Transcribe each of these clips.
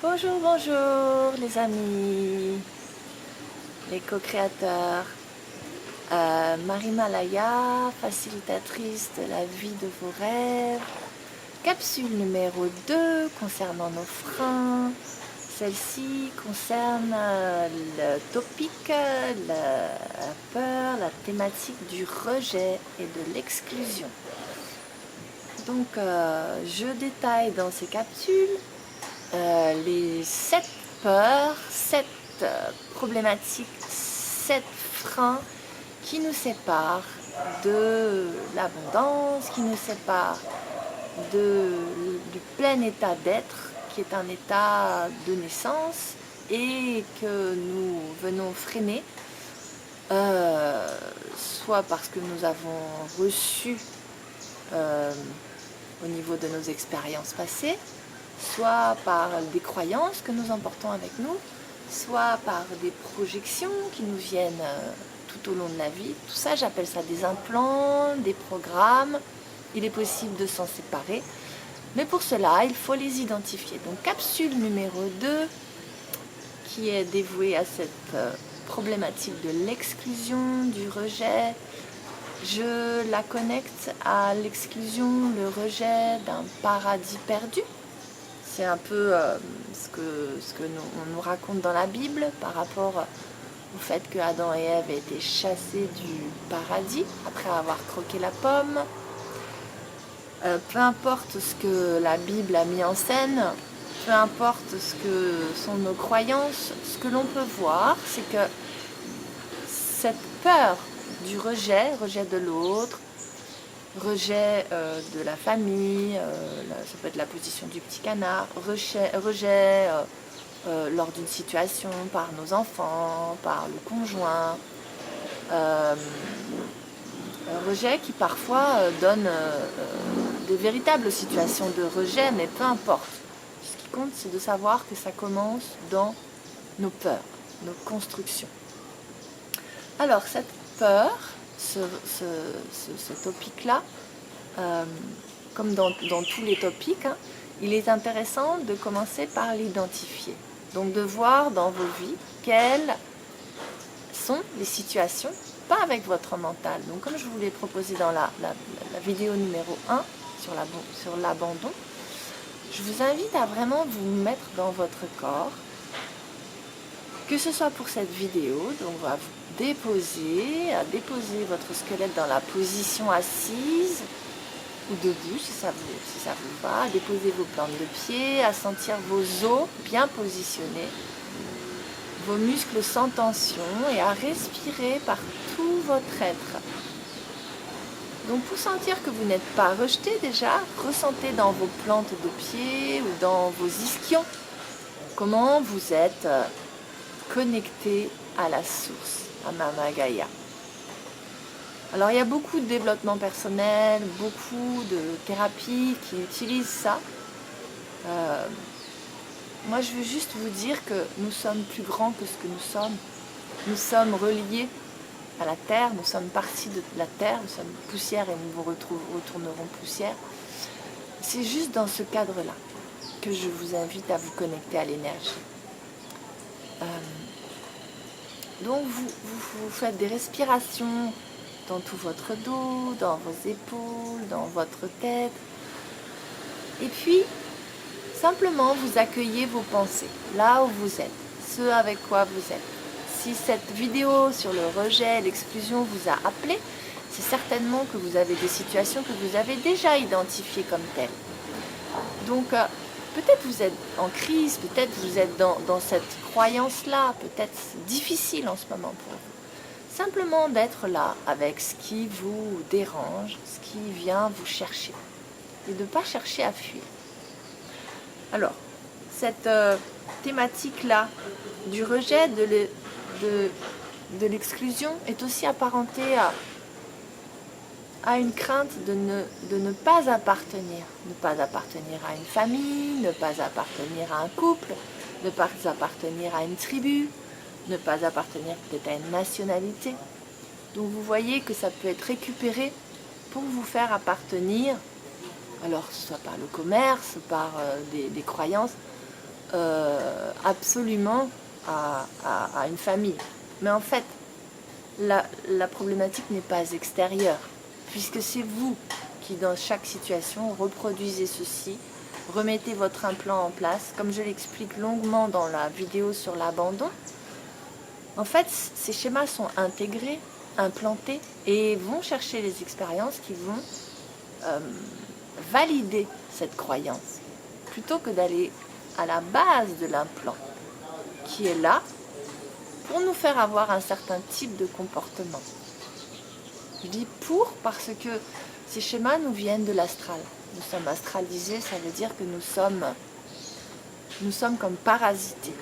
Bonjour, bonjour les amis, les co-créateurs. Marie-Malaya, facilitatrice de la vie de vos rêves. Capsule numéro 2 concernant nos freins. Celle-ci concerne le topic, la peur, la thématique du rejet et de l'exclusion. Donc je détaille dans ces capsules les 7 peurs, 7 problématiques, 7 freins qui nous séparent de l'abondance, qui nous séparent du plein état d'être, qui est un état de naissance et que nous venons freiner, soit parce que nous avons reçu au niveau de nos expériences passées, soit par des croyances que nous emportons avec nous, soit par des projections qui nous viennent tout au long de la vie. Tout ça, j'appelle ça des implants, des programmes. Il est possible de s'en séparer, mais pour cela, il faut les identifier. Donc, capsule numéro 2, qui est dévouée à cette problématique de l'exclusion, du rejet. Je la connecte à l'exclusion, le rejet d'un paradis perdu. C'est un peu ce que on nous raconte dans la Bible par rapport au fait que Adam et Ève aient été chassés du paradis après avoir croqué la pomme. Peu importe ce que la Bible a mis en scène, peu importe ce que sont nos croyances, ce que l'on peut voir, c'est que cette peur du rejet de l'autre, rejet de la famille, ça peut être la position du petit canard, rejet lors d'une situation par nos enfants, par le conjoint, rejet qui parfois donne des véritables situations de rejet, mais peu importe. Ce qui compte, c'est de savoir que ça commence dans nos peurs, nos constructions. Alors, cette peur, ce topic-là, comme dans tous les topics, hein, il est intéressant de commencer par l'identifier. Donc de voir dans vos vies quelles sont les situations, pas avec votre mental. Donc comme je vous l'ai proposé dans la vidéo numéro 1 sur l'abandon, je vous invite à vraiment vous mettre dans votre corps, que ce soit pour cette vidéo, donc on va vous déposer votre squelette dans la position assise ou debout si ça vous va, à déposer vos plantes de pied, à sentir vos os bien positionnés, vos muscles sans tension et à respirer par tout votre être. Donc pour sentir que vous n'êtes pas rejeté déjà, ressentez dans vos plantes de pied ou dans vos ischions comment vous êtes connecté à la source, à Mama Gaïa. Alors il y a beaucoup de développement personnel, beaucoup de thérapies qui utilisent ça. Moi je veux juste vous dire que nous sommes plus grands que ce que nous sommes. Nous sommes reliés à la terre, nous sommes partis de la terre, nous sommes poussière et nous vous retournerons poussière. C'est juste dans ce cadre-là que je vous invite à vous connecter à l'énergie. Donc vous faites des respirations dans tout votre dos, dans vos épaules, dans votre tête. Et puis, simplement vous accueillez vos pensées, là où vous êtes, ce avec quoi vous êtes. Si cette vidéo sur le rejet, l'exclusion vous a appelé, c'est certainement que vous avez des situations que vous avez déjà identifiées comme telles. Donc, peut-être vous êtes en crise, peut-être vous êtes dans cette croyance-là, peut-être difficile en ce moment pour vous. Simplement d'être là avec ce qui vous dérange, ce qui vient vous chercher. Et de ne pas chercher à fuir. Alors, cette thématique-là du rejet, de l'exclusion est aussi apparentée à une crainte de ne pas appartenir. Ne pas appartenir à une famille, ne pas appartenir à un couple, ne pas appartenir à une tribu, ne pas appartenir peut-être à une nationalité. Donc vous voyez que ça peut être récupéré pour vous faire appartenir, alors que ce soit par le commerce, par des croyances, absolument à une famille. Mais en fait, la problématique n'est pas extérieure, puisque c'est vous qui, dans chaque situation, reproduisez ceci, remettez votre implant en place, comme je l'explique longuement dans la vidéo sur l'abandon. En fait, ces schémas sont intégrés, implantés, et vont chercher les expériences qui vont valider cette croyance, plutôt que d'aller à la base de l'implant, qui est là pour nous faire avoir un certain type de comportement. Je dis pour parce que ces schémas nous viennent de l'astral. Nous sommes astralisés, ça veut dire que nous sommes comme parasités,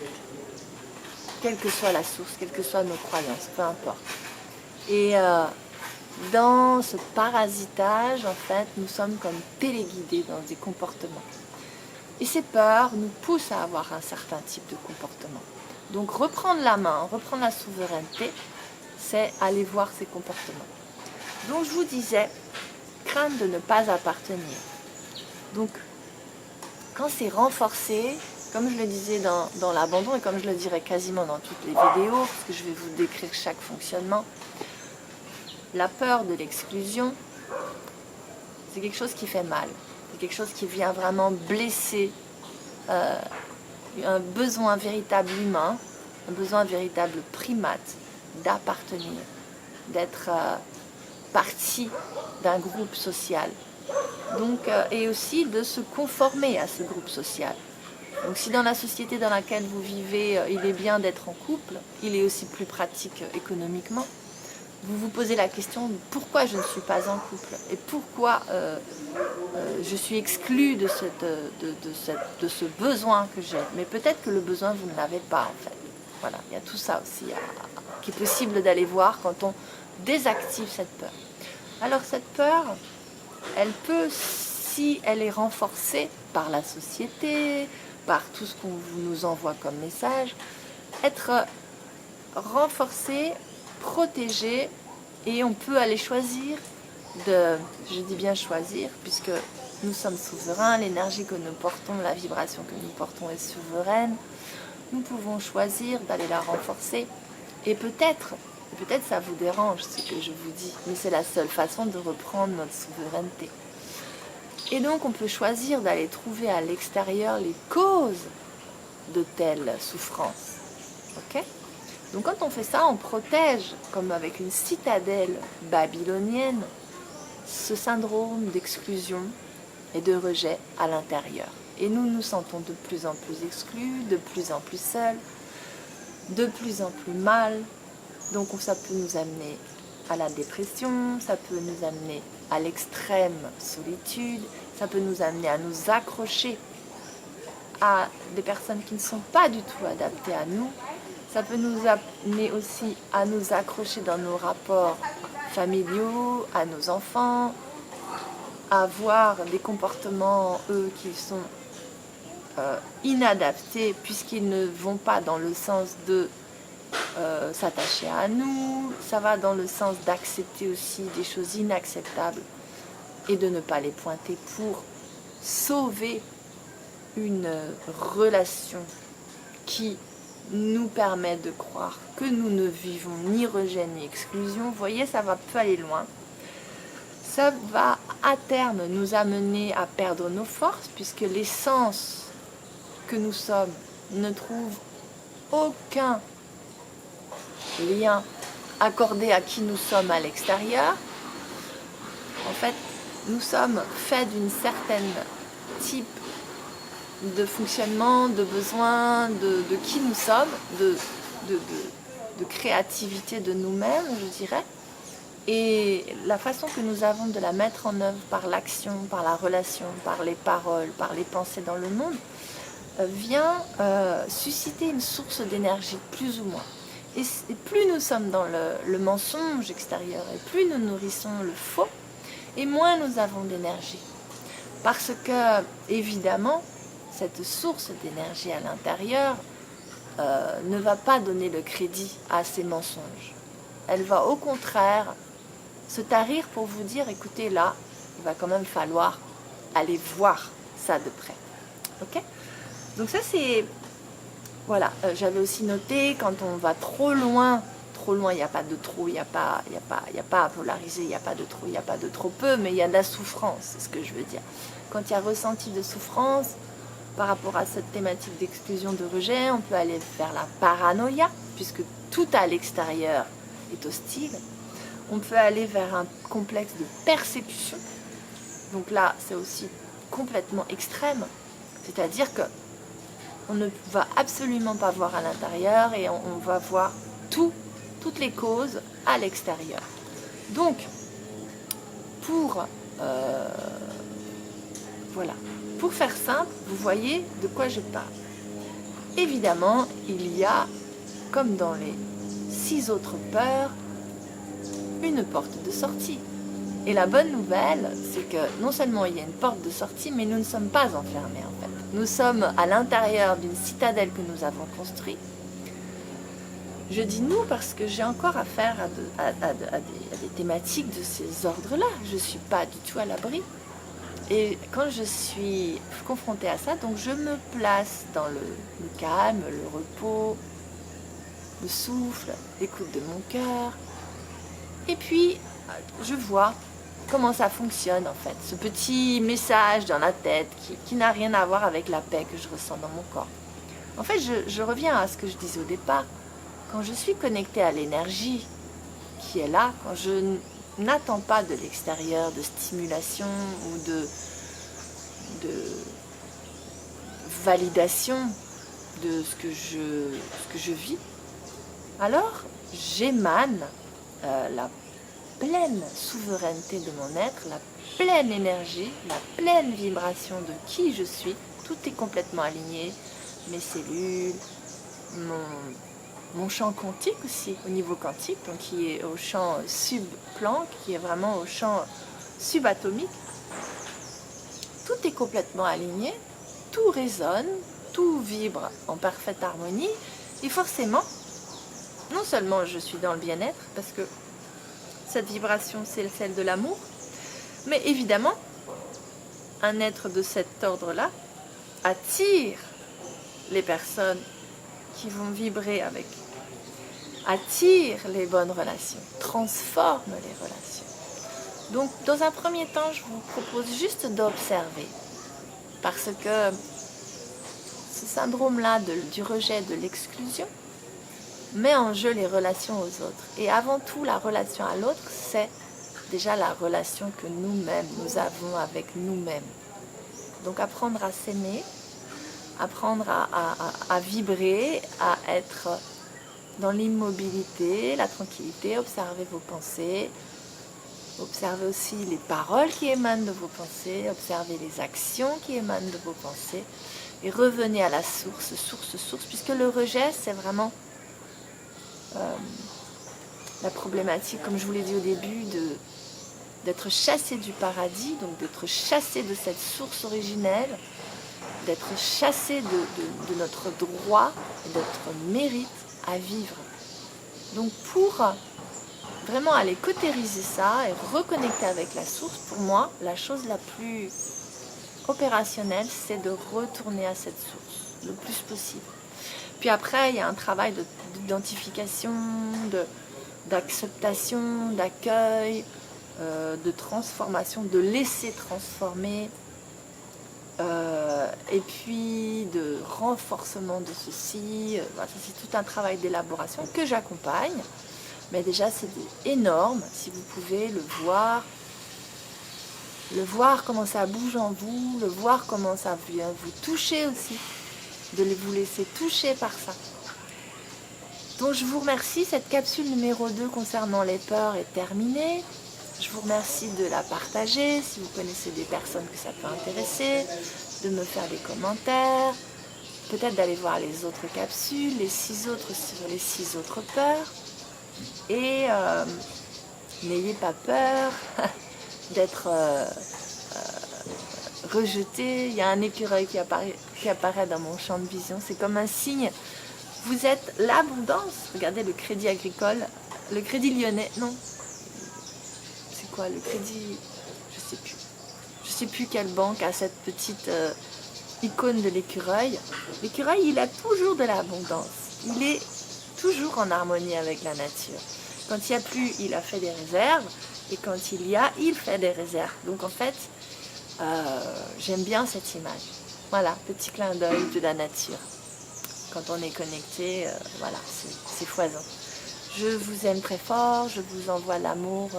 quelle que soit la source, quelles que soient nos croyances, peu importe. Et dans ce parasitage, en fait, nous sommes comme téléguidés dans des comportements. Et ces peurs nous poussent à avoir un certain type de comportement. Donc reprendre la main, reprendre la souveraineté, c'est aller voir ces comportements. Donc je vous disais, crainte de ne pas appartenir. Donc quand c'est renforcé, comme je le disais dans l'abandon et comme je le dirai quasiment dans toutes les vidéos, parce que je vais vous décrire chaque fonctionnement, la peur de l'exclusion, c'est quelque chose qui fait mal. C'est quelque chose qui vient vraiment blesser un besoin véritable humain, un besoin véritable primate d'appartenir, d'être partie d'un groupe social. Donc, et aussi de se conformer à ce groupe social. Donc si dans la société dans laquelle vous vivez, il est bien d'être en couple, il est aussi plus pratique économiquement, vous vous posez la question pourquoi je ne suis pas en couple et pourquoi je suis exclue de ce besoin que j'ai. Mais peut-être que le besoin, vous ne l'avez pas en fait. Voilà, il y a tout ça aussi qui est possible d'aller voir quand on désactive cette peur. Alors cette peur, elle peut, si elle est renforcée par la société, par tout ce qu'on nous envoie comme message, être renforcée, protégée, et on peut aller choisir je dis bien choisir, puisque nous sommes souverains, l'énergie que nous portons, la vibration que nous portons est souveraine, nous pouvons choisir d'aller la renforcer, et peut-être ça vous dérange ce que je vous dis, mais c'est la seule façon de reprendre notre souveraineté. Et donc on peut choisir d'aller trouver à l'extérieur les causes de telles souffrances. Ok ? Donc quand on fait ça, on protège, comme avec une citadelle babylonienne, ce syndrome d'exclusion et de rejet à l'intérieur. Et nous nous sentons de plus en plus exclus, de plus en plus seuls, de plus en plus mal. Donc ça peut nous amener à la dépression, ça peut nous amener à l'extrême solitude, ça peut nous amener à nous accrocher à des personnes qui ne sont pas du tout adaptées à nous. Ça peut nous amener aussi à nous accrocher dans nos rapports familiaux, à nos enfants, à avoir des comportements, eux, qui sont inadaptés puisqu'ils ne vont pas dans le sens de s'attacher à nous. Ça va dans le sens d'accepter aussi des choses inacceptables et de ne pas les pointer pour sauver une relation qui nous permet de croire que nous ne vivons ni rejet ni exclusion. Vous voyez, ça peut aller loin. Ça va à terme nous amener à perdre nos forces, puisque l'essence que nous sommes ne trouve aucun lien accordé à qui nous sommes à l'extérieur. En fait, nous sommes faits d'une certaine type de fonctionnement, de besoin, de qui nous sommes, de créativité de nous-mêmes, je dirais. Et la façon que nous avons de la mettre en œuvre par l'action, par la relation, par les paroles, par les pensées dans le monde, vient susciter une source d'énergie, plus ou moins. Et plus nous sommes dans le mensonge extérieur, et plus nous nourrissons le faux, et moins nous avons d'énergie. Parce que, évidemment, cette source d'énergie à l'intérieur ne va pas donner le crédit à ces mensonges. Elle va au contraire se tarir pour vous dire, écoutez, là, il va quand même falloir aller voir ça de près. Ok ? Donc ça, c'est Voilà, j'avais aussi noté, quand on va trop loin, il n'y a pas de trop, il n'y a pas à polariser, il n'y a pas de trop, il n'y a pas de trop peu, mais il y a de la souffrance, c'est ce que je veux dire. Quand il y a ressenti de souffrance, par rapport à cette thématique d'exclusion, de rejet, on peut aller vers la paranoïa, puisque tout à l'extérieur est hostile. On peut aller vers un complexe de persécution. Donc là, c'est aussi complètement extrême. C'est-à-dire que on ne va absolument pas voir à l'intérieur et on va voir toutes les causes à l'extérieur. Donc, voilà, pour faire simple, vous voyez de quoi je parle. Évidemment, il y a, comme dans les 6 autres peurs, une porte de sortie. Et la bonne nouvelle, c'est que non seulement il y a une porte de sortie, mais nous ne sommes pas enfermés en fait. Nous sommes à l'intérieur d'une citadelle que nous avons construite. Je dis nous parce que j'ai encore affaire à des thématiques de ces ordres-là. Je ne suis pas du tout à l'abri. Et quand je suis confrontée à ça, donc je me place dans le calme, le repos, le souffle, l'écoute de mon cœur. Et puis, je vois comment ça fonctionne en fait, ce petit message dans la tête qui n'a rien à voir avec la paix que je ressens dans mon corps. En fait, je reviens à ce que je disais au départ. Quand je suis connectée à l'énergie qui est là, quand je n'attends pas de l'extérieur, de stimulation ou de validation de ce que je vis, alors j'émane la pleine souveraineté de mon être, la pleine énergie, la pleine vibration de qui je suis. Tout est complètement aligné, mes cellules, mon champ quantique aussi, au niveau quantique, donc qui est au champ subplan, qui est vraiment au champ subatomique. Tout est complètement aligné, tout résonne, tout vibre en parfaite harmonie, et forcément, non seulement je suis dans le bien-être, parce que cette vibration c'est celle de l'amour, mais évidemment, un être de cet ordre-là attire les personnes qui vont vibrer avec, attire les bonnes relations, transforme les relations. Donc, dans un premier temps, je vous propose juste d'observer, parce que ce syndrome-là du rejet, de l'exclusion, met en jeu les relations aux autres. Et avant tout, la relation à l'autre, c'est déjà la relation que nous-mêmes, nous avons avec nous-mêmes. Donc, apprendre à s'aimer, apprendre à vibrer, à être dans l'immobilité, la tranquillité, observer vos pensées, observer aussi les paroles qui émanent de vos pensées, observer les actions qui émanent de vos pensées, et revenez à la source, puisque le rejet, c'est vraiment la problématique, comme je vous l'ai dit au début, d'être chassé du paradis, donc d'être chassé de cette source originelle, d'être chassé de notre droit et de notre mérite à vivre. Donc pour vraiment aller cautériser ça et reconnecter avec la source, pour moi, la chose la plus opérationnelle, c'est de retourner à cette source le plus possible. Puis après, il y a un travail d'identification, d'acceptation, d'accueil, de transformation, de laisser transformer, et puis de renforcement de ceci. Voilà, c'est tout un travail d'élaboration que j'accompagne. Mais déjà, c'est énorme, si vous pouvez le voir comment ça bouge en vous, le voir comment ça vient vous toucher aussi, de vous laisser toucher par ça. Donc je vous remercie, cette capsule numéro 2 concernant les peurs est terminée. Je vous remercie de la partager, si vous connaissez des personnes que ça peut intéresser, de me faire des commentaires, peut-être d'aller voir les autres capsules, les 6 autres sur les 6 autres peurs. Et n'ayez pas peur d'être rejeté. Il y a un écureuil qui apparaît dans mon champ de vision. C'est comme un signe. Vous êtes l'abondance. Regardez le Crédit Agricole, le Crédit Lyonnais. Non. C'est quoi le Crédit? Je sais plus. Je sais plus quelle banque a cette petite icône de l'écureuil. L'écureuil, il a toujours de l'abondance. Il est toujours en harmonie avec la nature. Quand il n'y a plus, il a fait des réserves. Et quand il y a, il fait des réserves. Donc en fait, j'aime bien cette image. Voilà, petit clin d'œil de la nature. Quand on est connecté, voilà, c'est foisant. Je vous aime très fort, je vous envoie l'amour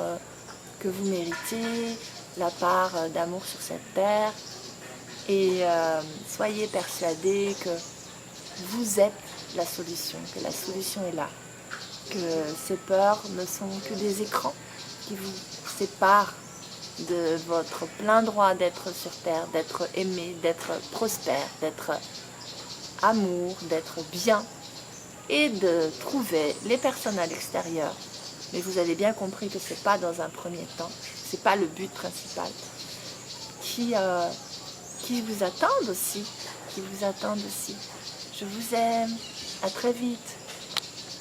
que vous méritez, la part d'amour sur cette terre. Et soyez persuadés que vous êtes la solution, que la solution est là. Que ces peurs ne sont que des écrans qui vous séparent de votre plein droit d'être sur terre, d'être aimé, d'être prospère, d'être amour, d'être bien et de trouver les personnes à l'extérieur. Mais vous avez bien compris que ce n'est pas dans un premier temps, ce n'est pas le but principal, qui vous attendent aussi, Je vous aime, à très vite.